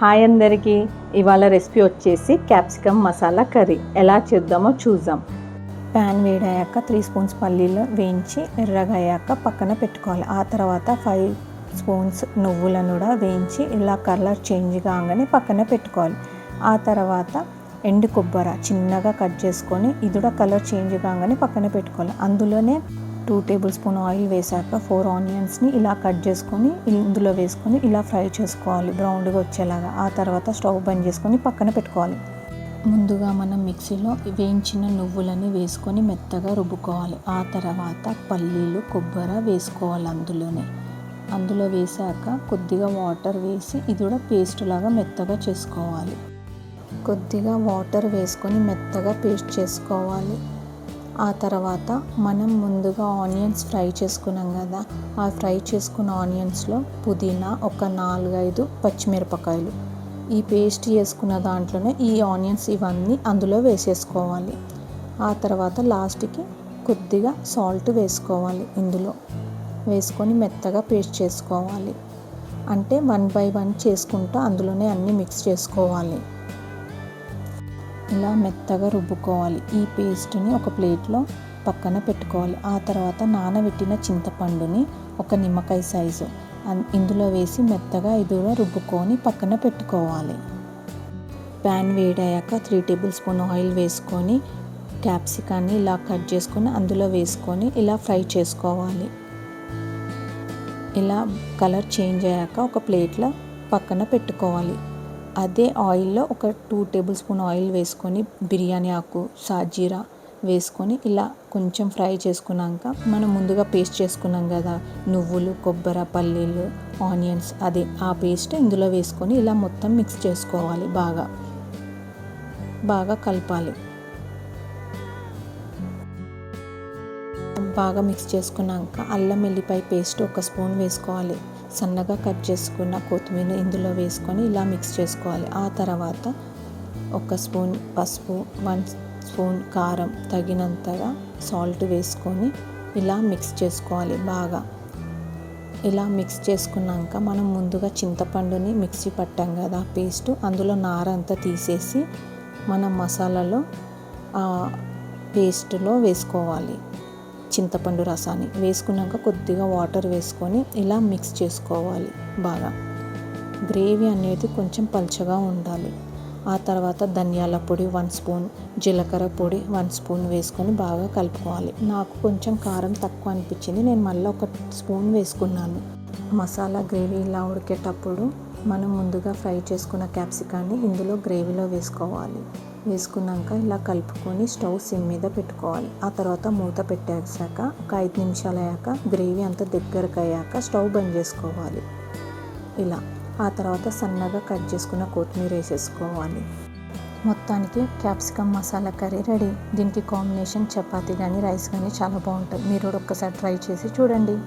Hi అందరికీ. ఇవాళ recipe వచ్చేసి క్యాప్సికమ్ మసాలా కర్రీ ఎలా చేద్దామో చూద్దాం. ప్యాన్ వేడయ్యాక 3 స్పూన్స్ పల్లీలు వేయించి ఎర్రగా అయ్యాక పక్కన పెట్టుకోవాలి. ఆ తర్వాత 5 స్పూన్స్ నువ్వులను కూడా వేయించి ఇలా కలర్ చేంజ్ కాగానే పక్కన పెట్టుకోవాలి. ఆ తర్వాత ఎండు కొబ్బరి చిన్నగా కట్ చేసుకొని ఇది కూడా కలర్ చేంజ్ కాగానే పక్కన పెట్టుకోవాలి. అందులోనే 2 టేబుల్ స్పూన్ ఆయిల్ వేసాక 4 ఆనియన్స్ని ఇలా కట్ చేసుకొని ఇందులో వేసుకొని ఇలా ఫ్రై చేసుకోవాలి బ్రౌన్గా వచ్చేలాగా. ఆ తర్వాత స్టవ్ బంద్ చేసుకొని పక్కన పెట్టుకోవాలి. ముందుగా మనం మిక్సీలో వేయించిన నువ్వులని వేసుకొని మెత్తగా రుబ్బుకోవాలి. ఆ తర్వాత పల్లీలు కొబ్బరి వేసుకోవాలి. అందులో వేసాక కొద్దిగా వాటర్ వేసి ఇది కూడా పేస్ట్ లాగా మెత్తగా చేసుకోవాలి. కొద్దిగా వాటర్ వేసుకొని మెత్తగా పేస్ట్ చేసుకోవాలి. ఆ తర్వాత మనం ముందుగా ఆనియన్స్ ఫ్రై చేసుకున్నాం కదా, ఆ ఫ్రై చేసుకున్న ఆనియన్స్లో పుదీనా, ఒక 4-5 పచ్చిమిరపకాయలు, ఈ పేస్ట్ చేసుకున్న దాంట్లోనే ఈ ఆనియన్స్ ఇవన్నీ అందులో వేసేసుకోవాలి. ఆ తర్వాత లాస్ట్కి కొద్దిగా సాల్ట్ వేసుకోవాలి. ఇందులో వేసుకొని మెత్తగా పేస్ట్ చేసుకోవాలి. అంటే 1 by 1 చేసుకుంటూ అందులోనే అన్నీ మిక్స్ చేసుకోవాలి. ఇలా మెత్తగా రుబ్బుకోవాలి. ఈ పేస్ట్ని ఒక ప్లేట్లో పక్కన పెట్టుకోవాలి. ఆ తర్వాత నానబెట్టిన చింతపండుని ఒక నిమ్మకాయ సైజు ఇందులో వేసి మెత్తగా ఇది కూడా రుబ్బుకొని పక్కన పెట్టుకోవాలి. ప్యాన్ వేడయ్యాక 3 టేబుల్ స్పూన్ ఆయిల్ వేసుకొని క్యాప్సికాన్ని ఇలా కట్ చేసుకొని అందులో వేసుకొని ఇలా ఫ్రై చేసుకోవాలి. ఇలా కలర్ చేంజ్ అయ్యాక ఒక ప్లేట్లో పక్కన పెట్టుకోవాలి. అదే ఆయిల్లో ఒక 2 టేబుల్ స్పూన్ ఆయిల్ వేసుకొని బిర్యానీ ఆకు, సాజీరా వేసుకొని ఇలా కొంచెం ఫ్రై చేసుకున్నాక మనం ముందుగా పేస్ట్ చేసుకున్నాం కదా, నువ్వులు, కొబ్బరి, పల్లీలు, ఆనియన్స్, అదే ఆ పేస్ట్ ఇందులో వేసుకొని ఇలా మొత్తం మిక్స్ చేసుకోవాలి. బాగా కలపాలి. బాగా మిక్స్ చేసుకున్నాక అల్లం వెల్లిపాయ పేస్ట్ 1 స్పూన్ వేసుకోవాలి. సన్నగా కట్ చేసుకున్న కొత్తిమీర ఇందులో వేసుకొని ఇలా మిక్స్ చేసుకోవాలి. ఆ తర్వాత 1 స్పూన్ పసుపు, 1 స్పూన్ కారం, తగినంతగా సాల్ట్ వేసుకొని ఇలా మిక్స్ చేసుకోవాలి. ఇలా మిక్స్ చేసుకున్నాక మనం ముందుగా చింతపండుని మిక్సీ పట్టాం కదా పేస్ట్, అందులో నార అంతా తీసేసి మనం మసాలాలో పేస్ట్లో వేసుకోవాలి. చింతపండు రసాన్ని వేసుకున్నాక కొద్దిగా వాటర్ వేసుకొని ఇలా మిక్స్ చేసుకోవాలి. గ్రేవీ అనేది కొంచెం పల్చగా ఉండాలి. ఆ తర్వాత ధనియాల పొడి 1 స్పూన్, జీలకర్ర పొడి 1 స్పూన్ వేసుకొని బాగా కలుపుకోవాలి. నాకు కొంచెం కారం తక్కువ అనిపించింది, నేను మళ్ళీ 1 స్పూన్ వేసుకున్నాను. మసాలా గ్రేవీ ఇలా ఉడికేటప్పుడు మనం ముందుగా ఫ్రై చేసుకున్న క్యాప్సికాన్ని ఇందులో గ్రేవీలో వేసుకున్నాక ఇలా కలుపుకొని స్టవ్ సిమ్ మీద పెట్టుకోవాలి. ఆ తర్వాత మూత పెట్టేసాక ఒక 5 నిమిషాలు అయ్యాక గ్రేవీ అంతా దగ్గరకు అయ్యాక స్టవ్ బంద్ చేసుకోవాలి. ఆ తర్వాత సన్నగా కట్ చేసుకున్న కొత్తిమీర వేసేసుకోవాలి. మొత్తానికి క్యాప్సికమ్ మసాలా కర్రీ రెడీ. దీనికి కాంబినేషన్ చపాతీ కానీ రైస్ కానీ చాలా బాగుంటుంది. మీరు ఒక్కసారి ట్రై చేసి చూడండి.